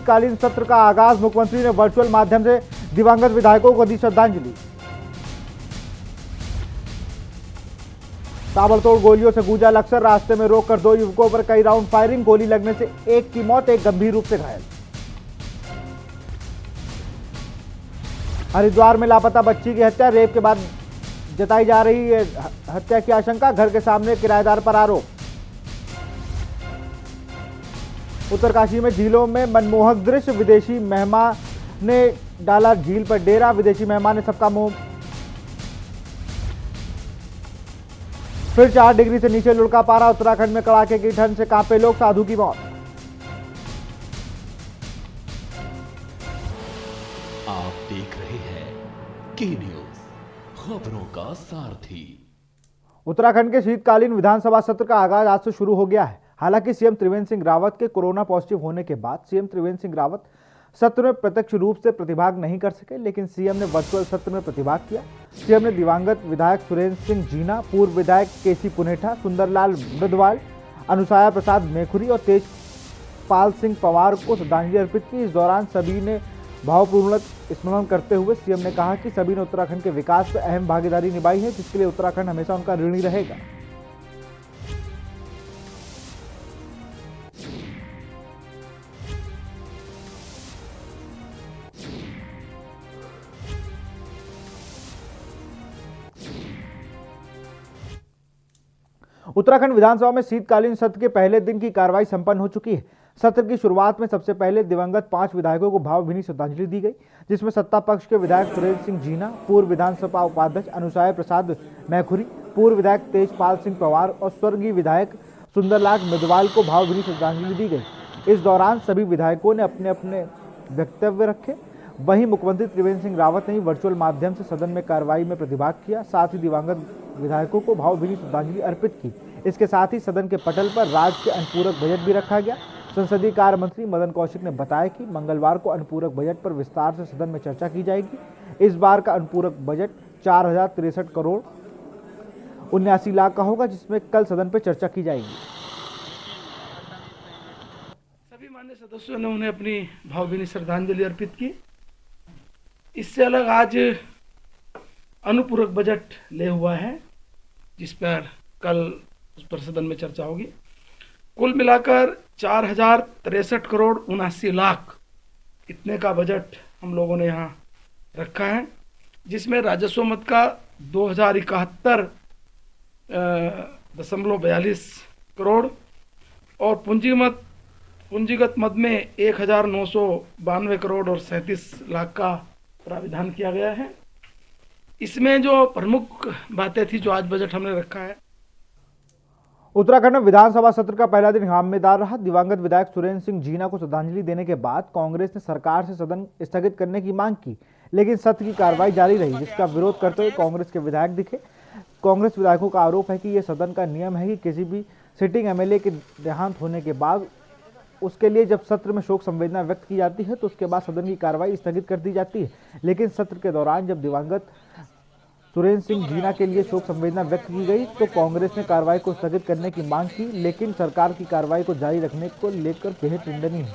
शीतकालीन सत्र का आगाज। मुख्यमंत्री ने वर्चुअल माध्यम से दिवंगत विधायकों को दी श्रद्धांजलि। ताबड़तोड़ गोलियों से गूंजा लक्सर। रास्ते में रोककर 2 युवकों पर कई राउंड फायरिंग। गोली लगने से एक की मौत, एक गंभीर रूप से घायल। हरिद्वार में लापता बच्ची की हत्या। रेप के बाद जताई जा रही है हत्या की आशंका। घर के सामने किराएदार पर आरोप। उत्तरकाशी में झीलों में मनमोहक दृश्य। विदेशी मेहमान ने डाला झील पर डेरा। विदेशी मेहमान ने सबका मुंह। फिर 4 डिग्री से नीचे लुढ़का पारा। उत्तराखंड में कड़ाके की ठंड से कांपे लोग। साधु की मौत। आप देख रहे हैं के न्यूज, खबरों का सारथी। उत्तराखंड के शीतकालीन विधानसभा सत्र का आगाज आज से शुरू हो गया है। हालांकि सीएम त्रिवेंद्र सिंह रावत के कोरोना पॉजिटिव होने के बाद सीएम त्रिवेंद्र सिंह रावत सत्र में प्रत्यक्ष रूप से प्रतिभाग नहीं कर सके, लेकिन सीएम ने वर्चुअल सत्र में प्रतिभाग किया। सीएम ने दिवंगत विधायक सुरेंद्र सिंह जीना, पूर्व विधायक केसी पुनेठा, सुंदरलाल मृदवाल, अनुसाया प्रसाद मेखुरी और तेजपाल सिंह पवार को श्रद्धांजलि अर्पित की। इस दौरान सभी ने भावपूर्ण स्मरण करते हुए सीएम ने कहा कि सभी ने उत्तराखंड के विकास में अहम भागीदारी निभाई है, जिसके लिए उत्तराखंड हमेशा उनका ऋणी रहेगा। उत्तराखंड विधानसभा में शीतकालीन सत्र के पहले दिन की कार्रवाई संपन्न हो चुकी है। सत्र की शुरुआत में सबसे पहले दिवंगत 5 विधायकों को भावभीनी श्रद्धांजलि दी गई, जिसमें सत्ता पक्ष के विधायक सुरेंद्र सिंह जीना, पूर्व विधानसभा उपाध्यक्ष अनुसाया प्रसाद मैखुरी, पूर्व विधायक तेजपाल सिंह पवार और स्वर्गीय विधायक सुंदरलाल मृदवाल को भावभीनी श्रद्धांजलि दी गई। इस दौरान सभी विधायकों ने अपने अपने वक्तव्य रखे। वहीं मुख्यमंत्री त्रिवेंद्र सिंह रावत ने वर्चुअल माध्यम से सदन में कार्रवाई में प्रतिभाग किया। साथ ही दिवंगत विधायकों को भावभीनी श्रद्धांजलि अर्पित की। इसके साथ ही सदन के पटल पर राज्य के अनुपूरक बजट भी रखा गया। संसदीय कार्य मंत्री मदन कौशिक ने बताया कि मंगलवार को अनुपूरक बजट पर विस्तार से सदन में चर्चा की जाएगी। इस बार का अनुपूरक बजट 4063 करोड़ 79 लाख का होगा, जिसमें कल सदन पर चर्चा की जाएगी। सभी माननीय सदस्यों ने उन्हें अपनी भावभीनी श्रद्धांजलि अर्पित की। इससे अलग आज अनुपूरक बजट ले हुआ है, जिस पर कल उस पर सदन में चर्चा होगी। कुल मिलाकर 4063 करोड़ 79 लाख इतने का बजट हम लोगों ने यहाँ रखा है, जिसमें राजस्व मद का 2071.42 करोड़ और पूंजीगत मद में 1992 करोड़ और 37 लाख का प्राविधान किया गया है। इसमें जो प्रमुख बातें थी जो आज बजट हमने रखा है। उत्तराखंड में विधानसभा सत्र का पहला दिन हंगामेदार रहा। दिवंगत विधायक सुरेंद्र सिंह जीना को श्रद्धांजलि देने के बाद कांग्रेस ने सरकार से सदन स्थगित करने की मांग की, लेकिन सत्र की कार्रवाई जारी रही, जिसका विरोध करते हुए कांग्रेस के विधायक दिखे। कांग्रेस विधायकों का आरोप है कि यह सदन का नियम है कि किसी भी सिटिंग एमएलए के देहांत होने के बाद उसके लिए जब सत्र में शोक संवेदना व्यक्त की जाती है तो उसके बाद सदन की कार्रवाई स्थगित कर दी जाती है। लेकिन सत्र के दौरान जब दिवंगत सुरेंद्र सिंह जीना के लिए शोक संवेदना व्यक्त की गई तो कांग्रेस ने कार्रवाई को स्थगित करने की मांग की, लेकिन सरकार की कार्रवाई को जारी रखने को लेकर बेहद निंदनीय है।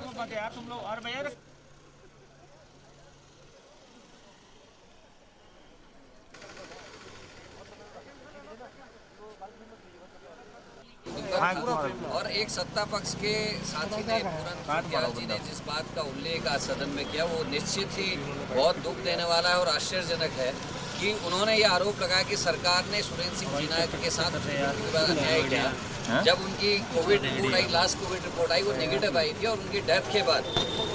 और एक सत्ता पक्ष के साथी ने पूरन ग्याल जी ने जिस बात का उल्लेख आज सदन में किया वो निश्चित ही बहुत दुख देने वाला है और आश्चर्यजनक है कि उन्होंने ये आरोप लगाया कि सरकार ने सुरेंद्र सिंह जीना के साथ अन्याय किया। जब उनकी कोविड रिपोर्ट आई, लास्ट कोविड रिपोर्ट आई, वो नेगेटिव आई थी और उनकी डेथ के बाद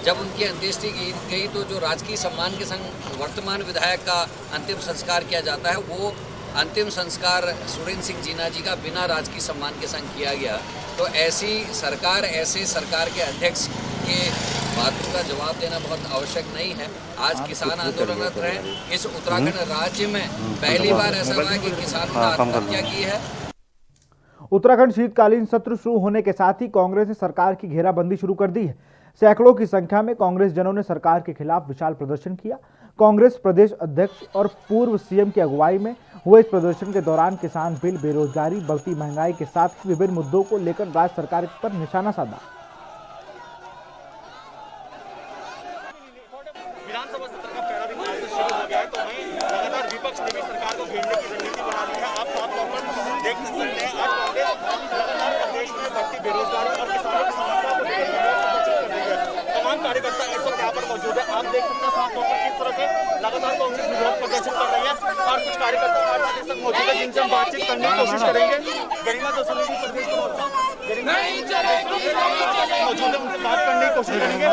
जब उनकी अंत्येष्टि की गई तो जो राजकीय सम्मान के संग वर्तमान विधायक का अंतिम संस्कार किया जाता है, वो अंतिम संस्कार सुरेंद्र सिंह जीना जी का बिना राजकीय सम्मान के संग किया गया। तो ऐसी सरकार, ऐसे सरकार के अध्यक्ष के बातों का जवाब देना बहुत आवश्यक नहीं है। आज किसान आंदोलनरत रहे। इस उत्तराखंड राज्य में पहली बार ऐसा हुआ कि किसानों ने आत्महत्या की है। उत्तराखंड शीतकालीन सत्र शुरू होने के साथ ही कांग्रेस ने सरकार की घेराबंदी शुरू कर दी है। सैकड़ों की संख्या में कांग्रेस जनों ने सरकार के खिलाफ विशाल प्रदर्शन किया। कांग्रेस प्रदेश अध्यक्ष और पूर्व सीएम की अगुवाई में हुए इस प्रदर्शन के दौरान किसान बिल, बेरोजगारी, बढ़ती महंगाई के साथ ही विभिन्न मुद्दों को लेकर राज्य सरकार पर निशाना साधा। विधानसभा सत्र का पहला दिन आज से शुरू हो गया है, तो वहीं लगातार विपक्ष ने भी सरकार को घेरने की रणनीति बना ली है। आप साफ तौर पर देख सकते हैं आज कांग्रेस लगातार प्रदेश में बढ़ती बेरोजगारी और किसानों की समस्या को लेकर प्रदर्शन कर रही है। तमाम कार्यकर्ता इस वक्त यहाँ पर मौजूद है। आप देख सकते हैं साफ तौर पर किस तरह से लगातार कांग्रेस विरोध प्रदर्शन कर रही है और कुछ कार्यकर्ता हमारे साथ इस वक्त मौजूद है जिनसे हम बातचीत करने की कोशिश करेंगे। गरिमा दसों की प्रदेश में मौजूद है, उनसे बात करने की कोशिश करेंगे।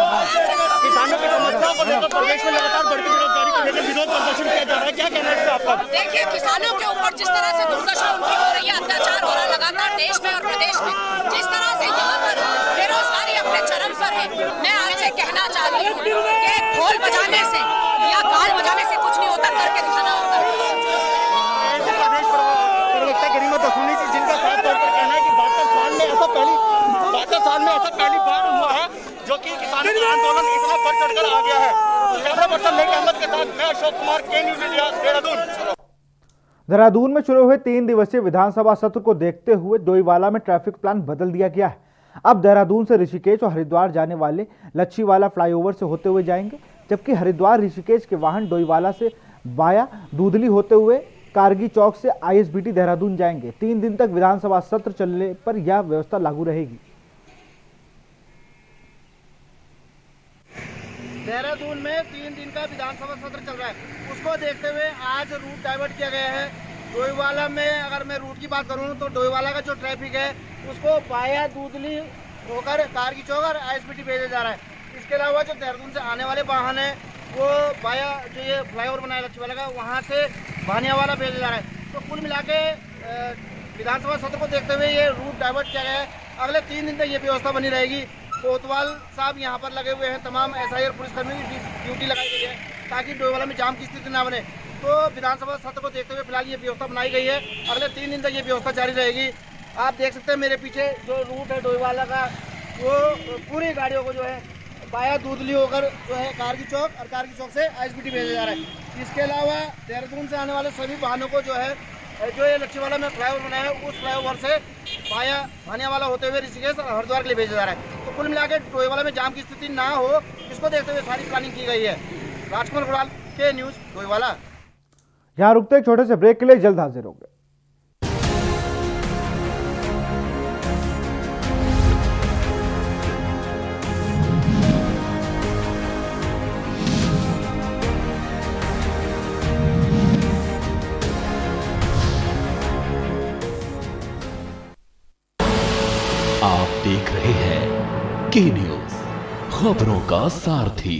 किसानों की समस्याओं को लेकर प्रदेश में लगातार बढ़ती बेरोजगारी को लेकर विरोध प्रदर्शन किया जा रहा है, क्या कहना है आपका? देखिए, किसानों के ऊपर जिस तरह से दुर्दशा उनकी हो रही है, अत्याचार हो रहा है लगातार देश में और प्रदेश में, जिस तरह से यहाँ पर बेरोजगारी अपने चरम पर है, मैं आपसे कहना चाहती हूँ कि ढोल बजाने से या गाल बजाने से कुछ नहीं होता, करके दिखाना होता है। प्रदेश प्रवक्ता गरिमा दसों जी, जिनका साफ तौर पर कहना है कि 72 साल में ऐसा पहली बार हुआ है जो कि किसानों का आंदोलन इतना बढ़ चढ़कर आ गया है। कैमरा पर्सन लेक अहमद के साथ मैं अशोक कुमार, के न्यूज़ इंडिया, देहरादून। देहरादून में शुरू हुए 3 दिवसीय विधानसभा सत्र को देखते हुए डोईवाला में ट्रैफिक प्लान बदल दिया गया है। अब देहरादून से ऋषिकेश और हरिद्वार जाने वाले लच्छीवाला फ्लाईओवर से होते हुए जाएंगे, जबकि हरिद्वार ऋषिकेश के वाहन डोईवाला से वाया दूधली होते हुए कारगी चौक से ISBT देहरादून जाएंगे। 3 दिन तक विधानसभा सत्र चलने पर यह व्यवस्था लागू रहेगी। देहरादून में 3 दिन का विधानसभा सत्र चल रहा है, उसको देखते हुए आज रूट डाइवर्ट किया गया है। डोईवाला में अगर मैं रूट की बात करूं तो डोईवाला का जो ट्रैफिक है उसको वाया दूधली होकर कारगी चौक और ISBT भेजा जा रहा है। इसके अलावा जो देहरादून से आने वाले वाहन है वो वाया जो ये फ्लाईओवर बनाया लच्छीवाला का, वहाँ से भानियावाला भेजा जा रहा है। तो कुल मिला के विधानसभा सत्र को देखते हुए ये रूट डाइवर्ट किया गया है। अगले 3 दिन तक ये व्यवस्था बनी रहेगी। कोतवाल साहब यहाँ पर लगे हुए हैं, तमाम SI और पुलिसकर्मी की ड्यूटी लगाई गई है ताकि डोईवाला में जाम की स्थिति ना बने। तो विधानसभा सत्र को देखते हुए फिलहाल ये व्यवस्था बनाई गई है। अगले 3 दिन तक ये व्यवस्था जारी रहेगी। आप देख सकते हैं मेरे पीछे जो रूट है डोईवाला का, वो पूरी गाड़ियों को जो है वाया दूधली होकर जो है कारगी चौक और कारगी चौक से ISBT भेजा जा रहा है। इसके अलावा देहरादून से आने वाले सभी वाहनों को जो है जो ये लच्छीवाला में फ्लाईओवर बनाया है उस फ्लाईओवर से वाया भानियावाला होते हुए ऋषिकेश और हरिद्वार के लिए भेजा जा रहा है। तो कुल मिला के डोईवाला में जाम की स्थिति ना हो, इसको देखते हुए सारी प्लानिंग की गई है। राजकुमार गुड़ाल, के न्यूज़, डोईवाला। यहाँ रुकते एक छोटे से ब्रेक के लिए, जल्द हाजिर होंगे। आप देख रहे हैं के न्यूज़, खबरों का सारथी।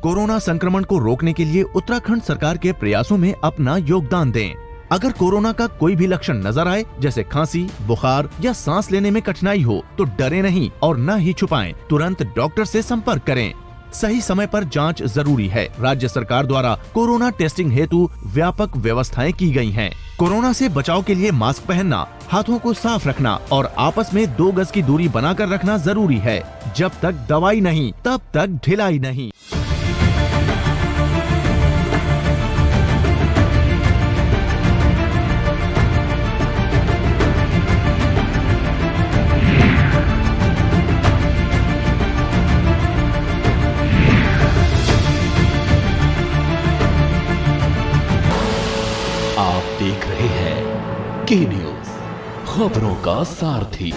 कोरोना संक्रमण को रोकने के लिए उत्तराखंड सरकार के प्रयासों में अपना योगदान दें। अगर कोरोना का कोई भी लक्षण नजर आए, जैसे खांसी, बुखार या सांस लेने में कठिनाई हो, तो डरे नहीं और न ही छुपाएं। तुरंत डॉक्टर से संपर्क करें। सही समय पर जांच जरूरी है। राज्य सरकार द्वारा कोरोना टेस्टिंग हेतु व्यापक व्यवस्थाएं की गई हैं। कोरोना से बचाव के लिए मास्क पहनना, हाथों को साफ रखना और आपस में 2 गज की दूरी बनाकर रखना जरूरी है। जब तक दवाई नहीं, तब तक ढिलाई नहीं। आप देख रहे हैं के न्यूज़, खबरों का सारथी।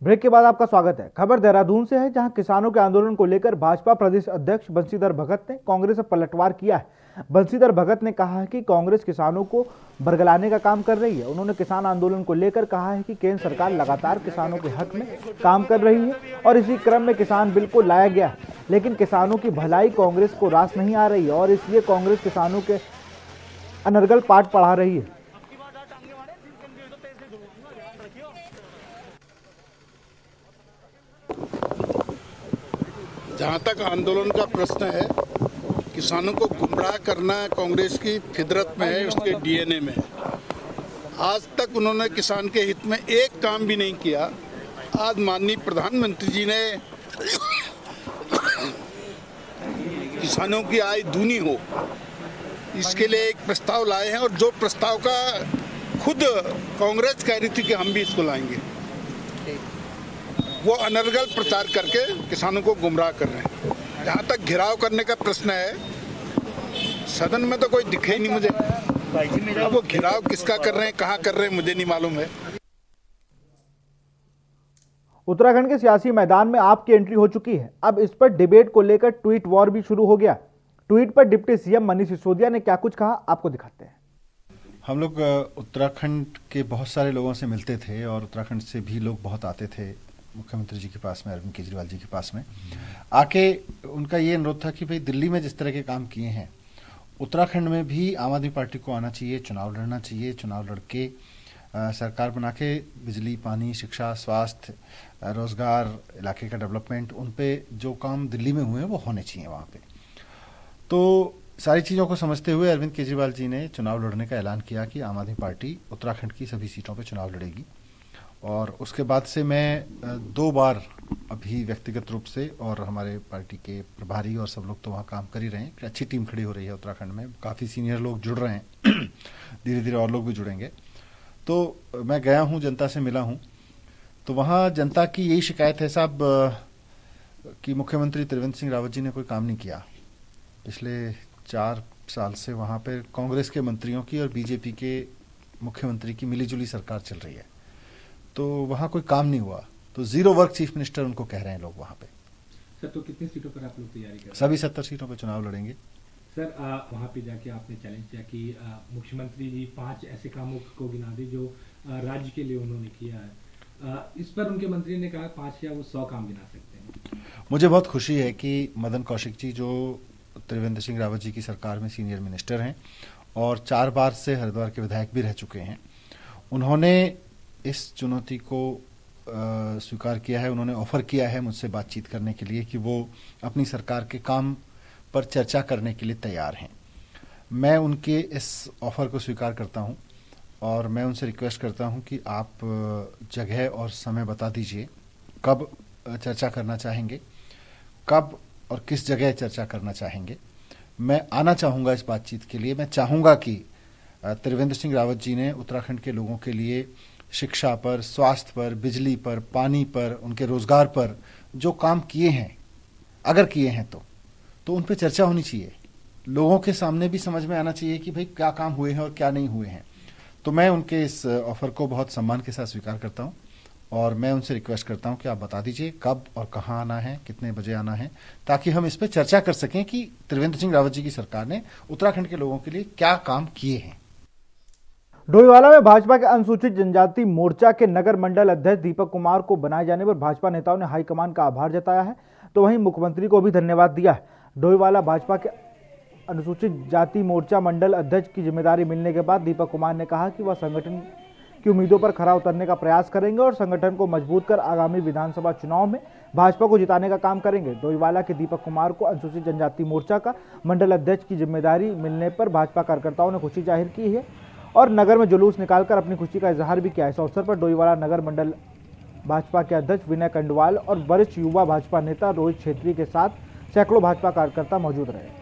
ब्रेक के बाद आपका स्वागत है। खबर देहरादून से है, जहां किसानों के आंदोलन को लेकर भाजपा प्रदेश अध्यक्ष बंशीधर भगत ने कांग्रेस पर पलटवार किया है। बंशीधर भगत ने कहा है कि कांग्रेस किसानों को बरगलाने का काम कर रही है। उन्होंने किसान आंदोलन को लेकर कहा है कि केंद्र सरकार लगातार किसानों के हक में काम कर रही है और इसी क्रम में किसान बिल को लाया गया है, लेकिन किसानों की भलाई कांग्रेस को रास नहीं आ रही है और इसलिए कांग्रेस किसानों के अनर्गल पाठ पढ़ा रही है। जहाँ तक आंदोलन का प्रश्न है, किसानों को गुमराह करना कांग्रेस की फितरत में है, उसके DNA में। आज तक उन्होंने किसान के हित में एक काम भी नहीं किया। आज माननीय प्रधानमंत्री जी ने किसानों की आय दूनी हो, इसके लिए एक प्रस्ताव लाए हैं। और जो प्रस्ताव का खुद कांग्रेस कह रही थी कि हम भी इसको लाएंगे, वो अनर्गल प्रचार करके किसानों को गुमराह कर रहे हैं। जहाँ तक घेराव करने का प्रश्न है, सदन में तो कोई दिखे ही नहीं मुझे। अब वो घेराव किसका कर रहे हैं, कहाँ कर रहे हैं, मुझे नहीं मालूम है। उत्तराखंड के सियासी मैदान में आपकी एंट्री हो चुकी है। अब इस पर डिबेट को लेकर ट्वीट वॉर भी शुरू हो गया। ट्वीट पर डिप्टी सीएम मनीष सिसोदिया ने क्या कुछ कहा, आपको दिखाते हैं। हम लोग उत्तराखंड के बहुत सारे लोगों से मिलते थे और उत्तराखंड से भी लोग बहुत आते थे मुख्यमंत्री जी के पास में, अरविंद केजरीवाल जी के पास में आके उनका ये अनुरोध था कि भाई दिल्ली में जिस तरह के काम किए हैं उत्तराखंड में भी आम आदमी पार्टी को आना चाहिए, चुनाव लड़ना चाहिए, चुनाव लड़के सरकार बना के बिजली, पानी, शिक्षा, स्वास्थ्य, रोजगार, इलाके का डेवलपमेंट, उन पे जो काम दिल्ली में हुए हैं वो होने चाहिए वहाँ पे। तो सारी चीज़ों को समझते हुए अरविंद केजरीवाल जी ने चुनाव लड़ने का ऐलान किया कि आम आदमी पार्टी उत्तराखंड की सभी सीटों पे चुनाव लड़ेगी। और उसके बाद से मैं 2 बार अभी व्यक्तिगत रूप से, और हमारे पार्टी के प्रभारी और सब लोग तो वहाँ काम कर ही रहे हैं, अच्छी टीम खड़ी हो रही है उत्तराखंड में, काफ़ी सीनियर लोग जुड़ रहे हैं धीरे धीरे और लोग भी जुड़ेंगे। तो मैं गया हूँ, जनता से मिला हूँ, तो वहाँ जनता की यही शिकायत है साहब कि मुख्यमंत्री त्रिवेंद्र सिंह रावत जी ने कोई काम नहीं किया। पिछले 4 साल से वहाँ पे कांग्रेस के मंत्रियों की और बीजेपी के मुख्यमंत्री की मिलीजुली सरकार चल रही है, तो वहाँ कोई काम नहीं हुआ। तो 0 वर्क चीफ मिनिस्टर उनको कह रहे हैं लोग वहाँ पे। सर, तो कितनी सीटों पर आप लोग तैयारी कर रहे हैं? सभी 70 सीटों पे चुनाव लड़ेंगे। सर, वहाँ पे जाके आपने चैलेंज किया कि मुख्यमंत्री जी 5 ऐसे कामों को गिना दी जो राज्य के लिए उन्होंने किया है। इस पर उनके मंत्री ने कहा 5 या वो 100 काम गिना सकते हैं। मुझे बहुत खुशी है कि मदन कौशिक जी जो त्रिवेंद्र सिंह रावत जी की सरकार में सीनियर मिनिस्टर हैं और 4 बार से हरिद्वार के विधायक भी रह चुके हैं, उन्होंने इस चुनौती को स्वीकार किया है। उन्होंने ऑफर किया है मुझसे बातचीत करने के लिए कि वो अपनी सरकार के काम पर चर्चा करने के लिए तैयार हैं। मैं उनके इस ऑफर को स्वीकार करता हूं और मैं उनसे रिक्वेस्ट करता हूं कि आप जगह और समय बता दीजिए कब चर्चा करना चाहेंगे, कब और किस जगह चर्चा करना चाहेंगे। मैं आना चाहूँगा इस बातचीत के लिए। मैं चाहूँगा कि त्रिवेंद्र सिंह रावत जी ने उत्तराखंड के लोगों के लिए शिक्षा पर, स्वास्थ्य पर, बिजली पर, पानी पर, उनके रोजगार पर जो काम किए हैं, अगर किए हैं तो उन पर चर्चा होनी चाहिए। लोगों के सामने भी समझ में आना चाहिए कि भाई क्या काम हुए हैं और क्या नहीं हुए हैं। तो मैं उनके इस ऑफर को बहुत सम्मान के साथ स्वीकार करता हूं और मैं उनसे रिक्वेस्ट करता हूं कि आप बता दीजिए कब और कहां आना है, कितने बजे आना है, ताकि हम इस पर चर्चा कर सकें कि त्रिवेंद्र सिंह रावत जी की सरकार ने उत्तराखंड के लोगों के लिए क्या काम किए हैं। डोईवाला में भाजपा के अनुसूचित जनजाति मोर्चा के नगर मंडल अध्यक्ष दीपक कुमार को बनाए जाने पर भाजपा नेताओं ने हाईकमान का आभार जताया है, तो वहीं मुख्यमंत्री को भी धन्यवाद दिया है। डोईवाला भाजपा के अनुसूचित जाति मोर्चा मंडल अध्यक्ष की जिम्मेदारी मिलने के बाद दीपक कुमार ने कहा कि वह संगठन की उम्मीदों पर खरा उतरने का प्रयास करेंगे और संगठन को मजबूत कर आगामी विधानसभा चुनाव में भाजपा को जिताने का काम करेंगे। डोईवाला के दीपक कुमार को अनुसूचित जनजाति मोर्चा का मंडल अध्यक्ष की जिम्मेदारी मिलने पर भाजपा कार्यकर्ताओं ने खुशी जाहिर की है और नगर में जुलूस निकालकर अपनी खुशी का इजहार भी किया। इस अवसर पर डोईवाला नगर मंडल भाजपा के अध्यक्ष विनय कंडवाल और वरिष्ठ युवा भाजपा नेता रोहित छेत्री के साथ सैकड़ों भाजपा कार्यकर्ता मौजूद रहे।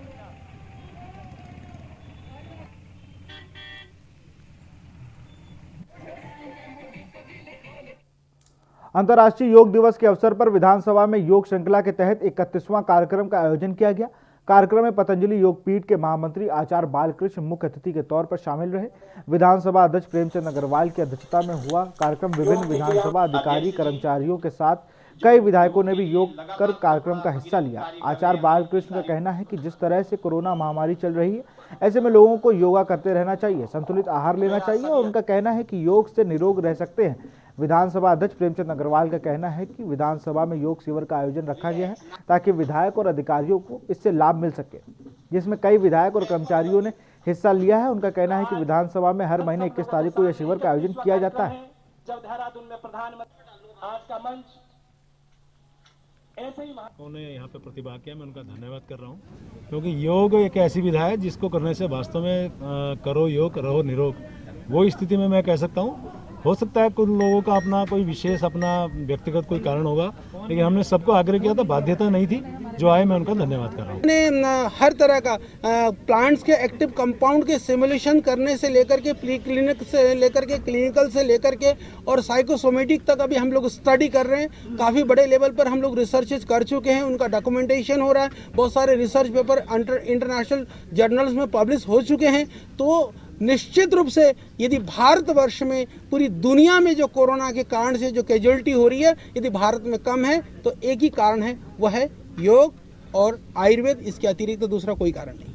अंतर्राष्ट्रीय योग दिवस के अवसर पर विधानसभा में योग श्रृंखला के तहत 31वां कार्यक्रम का आयोजन किया गया। कार्यक्रम में पतंजलि योग पीठ के महामंत्री आचार्य बालकृष्ण मुख्य अतिथि के तौर पर शामिल रहे। विधानसभा अध्यक्ष प्रेमचंद अग्रवाल की अध्यक्षता में हुआ कार्यक्रम विभिन्न विधानसभा अधिकारी कर्मचारियों के साथ कई विधायकों ने भी योग कर कार्यक्रम का हिस्सा लिया। आचार्य बालकृष्ण का कहना है कि जिस तरह से कोरोना महामारी चल रही है, ऐसे में लोगों को योगा करते रहना चाहिए, संतुलित आहार लेना चाहिए और उनका कहना है कि योग से निरोग रह सकते हैं। विधानसभा अध्यक्ष प्रेमचंद अग्रवाल का कहना है कि विधानसभा में योग शिविर का आयोजन रखा गया है ताकि विधायक और अधिकारियों को इससे लाभ मिल सके, जिसमें कई विधायक और कर्मचारियों ने हिस्सा लिया है। उनका कहना है कि विधानसभा में हर महीने 21 तारीख को यह शिविर का आयोजन किया जाता है। जब देहरादून में प्रधानमंत्री आज का मंच ऐसे ही उन्होंने यहाँ पे प्रतिभाग किया, मैं उनका धन्यवाद कर रहा हूँ, क्योंकि योग एक ऐसी विधा है जिसको करने से वास्तव में करो योग रहो निरोग। वो स्थिति में मैं कह सकता हूँ हो सकता है कुछ लोगों का अपना कोई विशेष अपना व्यक्तिगत कोई कारण होगा, लेकिन हमने सबको आग्रह किया था, बाध्यता नहीं थी। जो आए मैं उनका धन्यवाद कर रहा हूँ। ने हर तरह का प्लांट्स के एक्टिव कंपाउंड के सिमुलेशन करने से लेकर के प्री क्लिनिक से लेकर के क्लिनिकल से लेकर के और साइकोसोमेटिक तक अभी हम लोग स्टडी कर रहे हैं। काफ़ी बड़े लेवल पर हम लोग रिसर्चेज कर चुके हैं, उनका डॉक्यूमेंटेशन हो रहा है, बहुत सारे रिसर्च पेपर इंटरनेशनल जर्नल्स में पब्लिश हो चुके हैं। तो निश्चित रूप से यदि भारतवर्ष में पूरी दुनिया में जो कोरोना के कारण से जो कैजुअलिटी हो रही है, यदि भारत में कम है तो एक ही कारण है, वह है योग और आयुर्वेद। इसके अतिरिक्त तो दूसरा कोई कारण नहीं।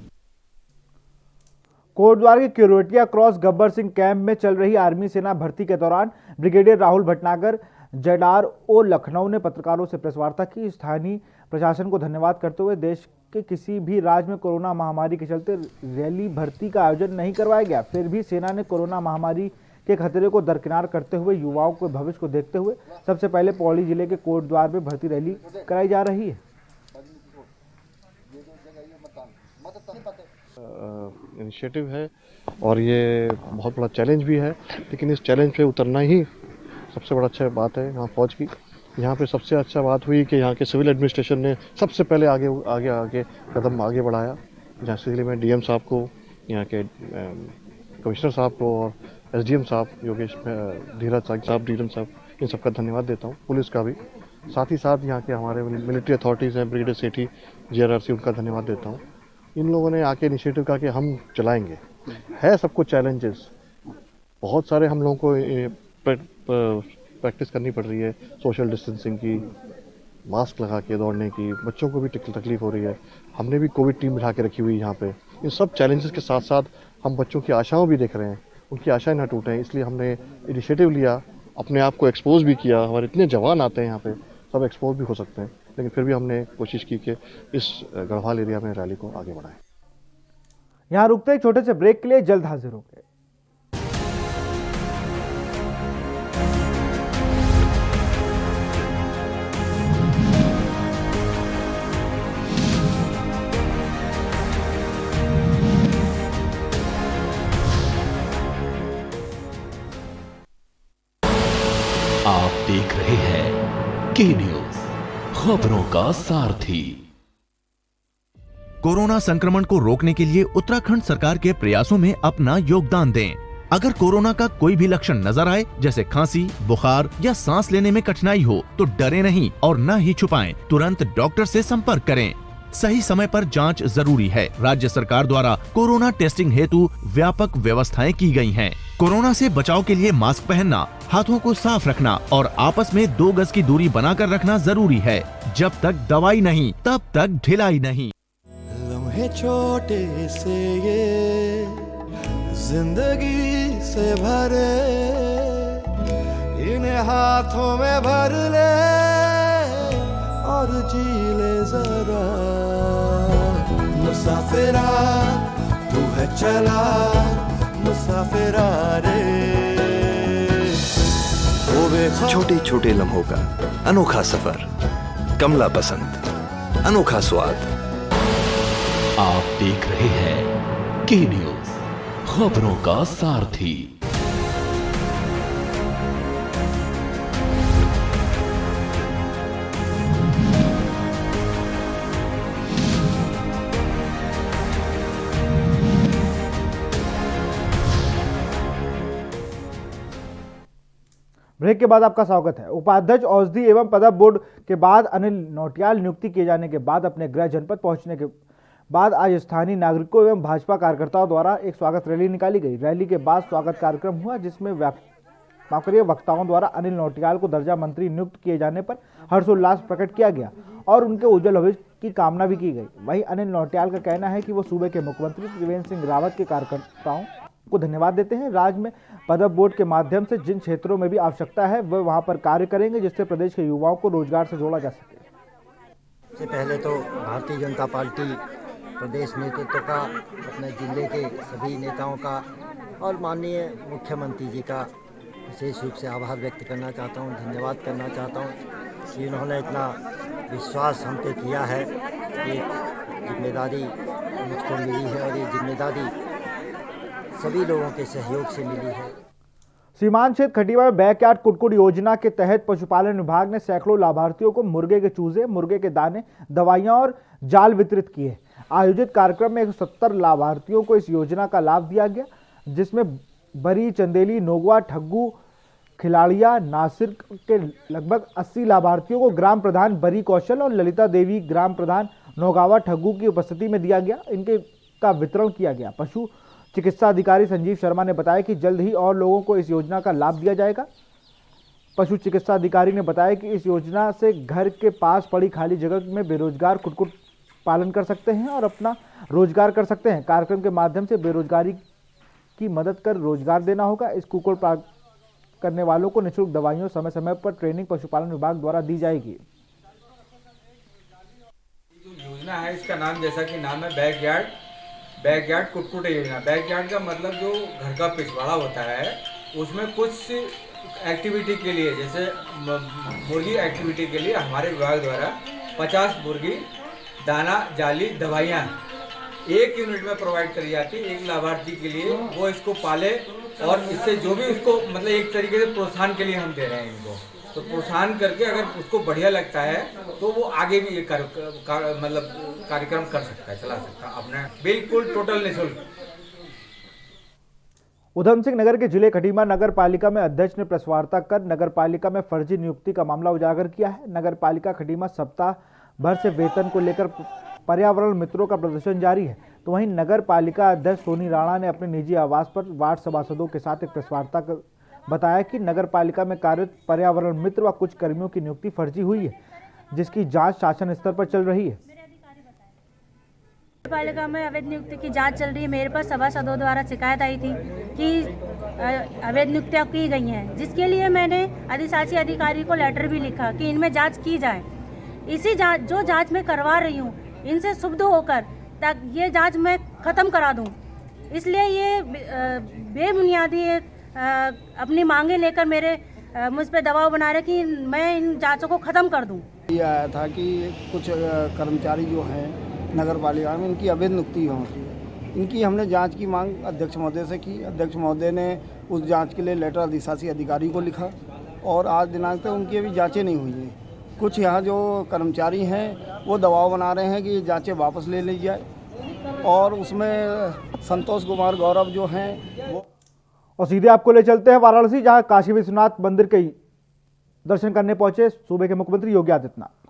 कोटद्वार के किरोटिया क्रॉस गब्बर सिंह कैंप में चल रही आर्मी सेना भर्ती के दौरान ब्रिगेडियर राहुल भटनागर JRO लखनऊ ने पत्रकारों से प्रेस वार्ता की। स्थानीय प्रशासन को धन्यवाद करते हुए देश के किसी भी राज्य में कोरोना महामारी के चलते रैली भर्ती का आयोजन नहीं करवाया गया, फिर भी सेना ने कोरोना महामारी के खतरे को दरकिनार करते हुए युवाओं के भविष्य को देखते हुए सबसे पहले पौड़ी जिले के कोटद्वार में भर्ती रैली कराई जा रही है। इनिशिएटिव है और ये बहुत बड़ा चैलेंज भी है, लेकिन इस चैलेंज पे उतरना ही सबसे बड़ा अच्छा बात है यहाँ फौज की। यहाँ पे सबसे अच्छा बात हुई कि यहाँ के सिविल एडमिनिस्ट्रेशन ने सबसे पहले आगे कदम आगे बढ़ाया। जहाँ से मैं DM साहब को, यहाँ के कमिश्नर साहब को और SDM साहब योगेश धीरज साहब, डीएम साहब, इन सबका धन्यवाद देता हूँ। पुलिस का भी, साथ ही साथ यहाँ के हमारे मिलिट्री अथॉरिटीज़ हैं, ब्रिगेडियर सेठी, JRRC, उनका धन्यवाद देता हूँ। इन लोगों ने आके इनिशिएटिव का कि हम चलाएंगे। है सबको चैलेंजेस बहुत सारे, हम लोगों को प्रैक्टिस करनी पड़ रही है सोशल डिस्टेंसिंग की, मास्क लगा के दौड़ने की, बच्चों को भी तकलीफ हो रही है। हमने भी कोविड टीम बिठा के रखी हुई यहाँ पे। इन सब चैलेंजेस के साथ साथ हम बच्चों की आशाओं भी देख रहे हैं, उनकी आशाएं ना टूटें, इसलिए हमने इनिशिएटिव लिया, अपने आप को एक्सपोज भी किया। हमारे इतने जवान आते हैं यहाँ पे, सब एक्सपोज भी हो सकते हैं, लेकिन फिर भी हमने कोशिश की कि इस गढ़वाल एरिया में रैली को आगे बढ़ाएं। यहाँ रुकते एक छोटे से ब्रेक के लिए, जल्द हाजिर होंगे। आप देख रहे हैं के न्यूज, खबरों का सारथी। कोरोना संक्रमण को रोकने के लिए उत्तराखंड सरकार के प्रयासों में अपना योगदान दें। अगर कोरोना का कोई भी लक्षण नजर आए, जैसे खांसी, बुखार या सांस लेने में कठिनाई हो, तो डरे नहीं और न ही छुपाएं, तुरंत डॉक्टर से संपर्क करें। सही समय पर जांच जरूरी है। राज्य सरकार द्वारा कोरोना टेस्टिंग हेतु व्यापक व्यवस्थाएं की गई हैं। कोरोना से बचाव के लिए मास्क पहनना, हाथों को साफ रखना और आपस में 2 गज की दूरी बनाकर रखना जरूरी है। जब तक दवाई नहीं, तब तक ढिलाई नहीं। लम्हे छोटे से ये जिंदगी से भरे, इन्हें हाथों में भर ले और जी ले जरा। मुसाफिरा तू है चला, मुसाफिरा रे। छोटे छोटे लम्हों का अनोखा सफर, कमला पसंद, अनोखा स्वाद। आप देख रहे हैं के न्यूज, खबरों का सारथी। ब्रेक के बाद आपका स्वागत है। उपाध्यक्ष औषधि एवं पदक बोर्ड के बाद अनिल नौटियाल नियुक्ति किए जाने के बाद अपने गृह जनपद पहुंचने के बाद आज स्थानीय नागरिकों एवं भाजपा कार्यकर्ताओं द्वारा एक स्वागत रैली निकाली गई। रैली के बाद स्वागत कार्यक्रम हुआ, जिसमें वक्ताओं द्वारा अनिल नौटियाल को दर्जा मंत्री नियुक्त किए जाने पर हर्षोल्लास प्रकट किया गया और उनके उज्जवल भविष्य की कामना भी की गई। वहीं अनिल नौटियाल का कहना है कि वो सूबे के मुख्यमंत्री त्रिवेंद्र सिंह रावत के कार्यकर्ताओं को धन्यवाद देते हैं। राज्य में पदक बोर्ड के माध्यम से जिन क्षेत्रों में भी आवश्यकता है वह वहां पर कार्य करेंगे, जिससे प्रदेश के युवाओं को रोजगार से जोड़ा जा सके। सबसे पहले तो भारतीय जनता पार्टी प्रदेश नेतृत्व का, अपने जिले के सभी नेताओं का और माननीय मुख्यमंत्री जी का विशेष रूप से आभार व्यक्त करना चाहता हूं, धन्यवाद करना चाहता हूं कि उन्होंने इतना विश्वास हम पे किया है। ये जिम्मेदारी मुझको मिली है और ये जिम्मेदारी सभी लोगों के सहयोग से मिली है। सीमांत क्षेत्र खटीमा में बैकयार्ड कुटकुट योजना के तहत पशुपालन विभाग ने सैकड़ों लाभार्थियों को मुर्गे के चूजे, मुर्गे के दाने, दवाइयां और जाल वितरित किए। आयोजित कार्यक्रम में 170 लाभार्थियों को इस योजना का लाभ दिया गया, जिसमें बरी, चंदेली, नोगवा, ठग्गू, खिलाड़िया, नासिर के लगभग 80 लाभार्थियों को ग्राम प्रधान बरी कौशल और ललिता देवी ग्राम प्रधान नौगावा ठग्गू की उपस्थिति में दिया गया। इनके का वितरण किया गया। पशु चिकित्सा अधिकारी संजीव शर्मा ने बताया कि जल्द ही और लोगों को इस योजना का लाभ दिया जाएगा। पशु चिकित्सा अधिकारी ने बताया कि इस योजना से घर के पास पड़ी खाली जगह में बेरोजगार कुक्कुट पालन कर सकते हैं और अपना रोजगार कर सकते हैं। कार्यक्रम के माध्यम से बेरोजगारी की मदद कर रोजगार देना होगा। इस कुक्कुट पालन करने वालों को निःशुल्क दवाइयों, समय समय पर ट्रेनिंग पशुपालन विभाग द्वारा दी जाएगी। योजना है, इसका नाम जैसा कि नाम है बैकयार्ड कुक्कुट योजना। बैकयार्ड का मतलब जो घर का पिछवाड़ा होता है उसमें कुछ एक्टिविटी के लिए, जैसे मुर्गी एक्टिविटी के लिए हमारे विभाग द्वारा 50 मुर्गी, दाना, जाली, दवाइयाँ एक यूनिट में प्रोवाइड करी जाती है एक लाभार्थी के लिए। वो इसको पाले और इससे जो भी उसको मतलब एक तरीके से प्रोत्साहन के लिए हम दे रहे हैं इनको। तो प्रोत्साहन करके अगर उसको बढ़िया लगता है तो वो आगे भी ये मतलब कार्यक्रम कर सकता है, चला सकता है अपने, बिल्कुल टोटल निःशुल्क। उधम सिंह नगर के जिले खटीमा नगर पालिका में अध्यक्ष ने प्रेस वार्ता कर नगर पालिका में फर्जी नियुक्ति का मामला उजागर किया है। नगर पालिका खटीमा सप्ताह भर से वेतन को लेकर पर्यावरण मित्रों का प्रदर्शन जारी है, तो वहीं नगर पालिका अध्यक्ष सोनी राणा ने अपने निजी आवास पर वार्ड सभासदों के साथ एक प्रेस वार्ता कर बताया कि नगर पालिका में कार्यरत पर्यावरण मित्र व कुछ कर्मियों की नियुक्ति फर्जी हुई है, जिसकी जांच शासन स्तर पर चल रही है। पालिका में अवैध नियुक्ति की जांच चल रही है। मेरे पास सभासदों द्वारा शिकायत आई थी कि अवैध नियुक्तियां की गई हैं, जिसके लिए मैंने अधिशासी अधिकारी को लेटर भी लिखा कि इनमें जांच की जाए। इसी जो जांच मैं करवा रही हूँ इनसे शुद्ध होकर ताकि ये जांच मैं ख़त्म करा दूँ, इसलिए ये बेबुनियादी अपनी मांगे लेकर मुझ पर दबाव बना रहे कि मैं इन जांचों को ख़त्म कर दूँ। ये आया था कि कुछ कर्मचारी जो हैं नगर पालिका में इनकी अवैध नियुक्ति होती है। इनकी हमने जांच की मांग अध्यक्ष महोदय से की। अध्यक्ष महोदय ने उस जांच के लिए लेटर अधिशासी अधिकारी को लिखा और आज दिनांक तक उनकी अभी जांचें नहीं हुई हैं। कुछ यहाँ जो कर्मचारी हैं वो दबाव बना रहे हैं कि ये जांचें वापस ले ली जाए और उसमें संतोष कुमार गौरव जो हैं वो। और सीधे आपको ले चलते हैं वाराणसी, जहां काशी विश्वनाथ मंदिर के दर्शन करने पहुंचे सूबे के मुख्यमंत्री योगी आदित्यनाथ।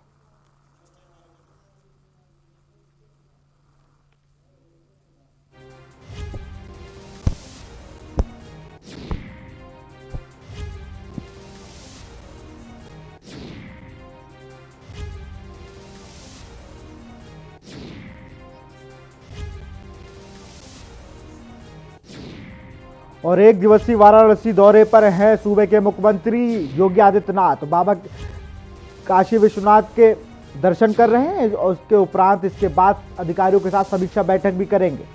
और एक दिवसीय वाराणसी दौरे पर हैं सूबे के मुख्यमंत्री योगी आदित्यनाथ। बाबा काशी विश्वनाथ के दर्शन कर रहे हैं और उसके उपरांत इसके बाद अधिकारियों के साथ समीक्षा बैठक भी करेंगे।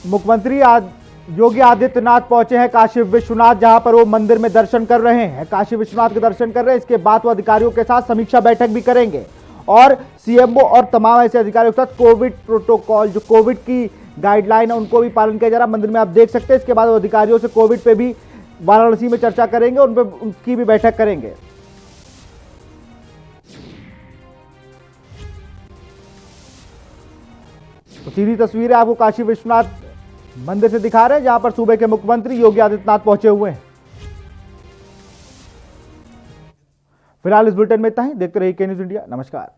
मुख्यमंत्री योगी आदित्यनाथ पहुंचे हैं काशी विश्वनाथ, जहां पर वो मंदिर में दर्शन कर रहे हैं, काशी विश्वनाथ के दर्शन कर रहे हैं। इसके बाद वो अधिकारियों के साथ समीक्षा बैठक भी करेंगे और सीएमओ और तमाम ऐसे अधिकारियों के साथ कोविड प्रोटोकॉल, जो कोविड की गाइडलाइन है उनको भी पालन किया जा रहा है मंदिर में, आप देख सकते हैं। इसके बाद वो अधिकारियों से कोविड पे भी वाराणसी में चर्चा करेंगे, उन पर उनकी भी बैठक करेंगे। तो सीधी तस्वीरें आपको काशी विश्वनाथ मंदिर से दिखा रहे हैं, जहां पर सूबे के मुख्यमंत्री योगी आदित्यनाथ पहुंचे हुए हैं। फिलहाल इस बुलेटिन में इतना ही। देखते रहिए के न्यूज़ इंडिया। नमस्कार।